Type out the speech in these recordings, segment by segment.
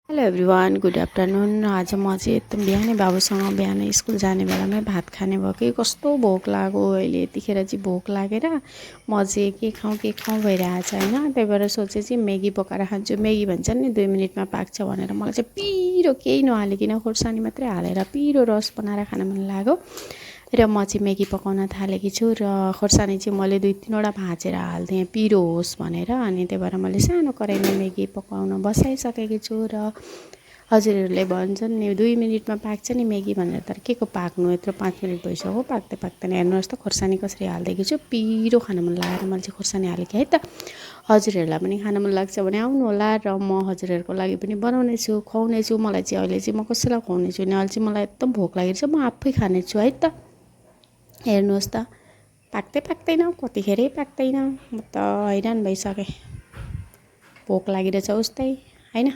Hello everyone, good afternoon. आज म चाहिँ एकदम बिहानै बाबुसँग बिहान स्कुल जाने बेलामै भात खाने भयो कि कस्तो भोक लाग्यो। अहिले यतिखेर चाहिँ भोक लागेर म चाहिँ के खाउँ भइरहेछ होइन। त्यही भएर सोचेँ चाहिँ म्यागी पकाएर खान्छु। म्यागी भन्छ नि 2 मिनटमा पाक्छ भनेर। मलाई चाहिँ पिरो केही नहालिकन खोर्सानी मात्रै हालेर पिरो रस बनाएर खान मन लाग्यो र म चाहिँ म्यागी पकाउन थालेकी छु। र खोर्सानी चाहिँ मैले 2-3वटा भाँचेर हाल्थेँ पिरो होस् भनेर। अनि त्यही भएर मैले सानो कराईमा म्यागी पकाउन बसाइसकेकी छु। र हजुरहरूले भन्छन् नि 2 मिनटमा पाक्छ नि म्यागी भनेर, तर के को पाक्नु, यत्रो 5 मिनट भइसक्यो पाक्दै पाक्दैन। हेर्नुहोस् त खोर्सानी कसरी हालिदिएको छु। पिरो खान मन लागेर मैले चाहिँ खोर्सानी हालेको है त। हजुरहरूलाई पनि खान मन लाग्छ भने आउनु होला र म हजुरहरूको लागि पनि बनाउने छु, खुवाउने छु। मलाई चाहिँ अहिले चाहिँ म कसैलाई खुवाउने छु नि, अहिले चाहिँ मलाई एकदम भोक लागेको छ, म आफै खानेछु है त। हेर्नुहोस् त पाक्दै पाक्दैन, कतिखेरै पाक्दैन। म त हैरान भइसकेँ। भोक लागिरहेछ उस्तै होइन।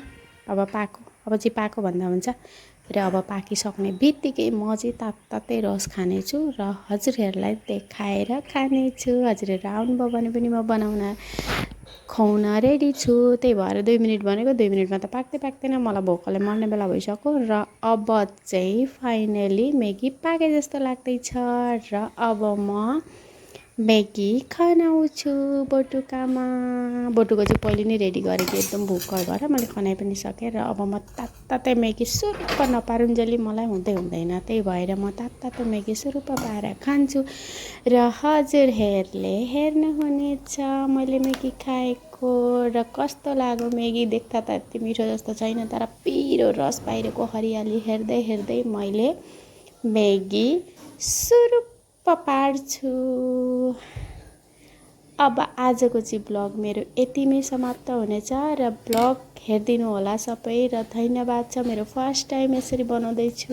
अब चाहिँ पाको भन्दा हुन्छ। र अब पाकिसक्ने बित्तिकै म चाहिँ तातै रस खानेछु र हजुरहरूलाई देखाएर खानेछु। हजुरहरू आउनुभयो भने पनि म बनाउन खुवाउन रेडी छु। त्यही भएर 2 मिनट भनेको 2 मिनटमा त पाक्दै पाक्दैन। मलाई भोकले मर्ने बेला भइसक्यो र अब चाहिँ फाइनली म्यागी पाके जस्तो लाग्दैछ। र अब म म्यागी खनाउँछु बटुकामा। बटुको चाहिँ पहिले नै रेडी गरेको, एकदम भोकर भएर मैले खनाइ पनि सकेँ। र अब म तातै म्यागी सुरुप्प नपारुन्जेली मलाई हुँदैन। त्यही भएर म तातो म्यागी सुरुप्प पाएर खान्छु र हजुरहरूले हेर्नुहुनेछ मैले म्यागी खाएको र कस्तो लाग्यो म्यागी। देख्दा त यति मिठो जस्तो छैन, तर पिरो रस बाहिरको हरियाली हेर्दै हेर्दै मैले म्यागी सुरुप्प पार्छु। अब आजको चाहिँ ब्लग मेरो यतिमै समाप्त हुनेछ र ब्लग हेरिदिनु होला सबै। र धन्यवाद छ, मेरो फर्स्ट टाइम यसरी बनाउँदैछु।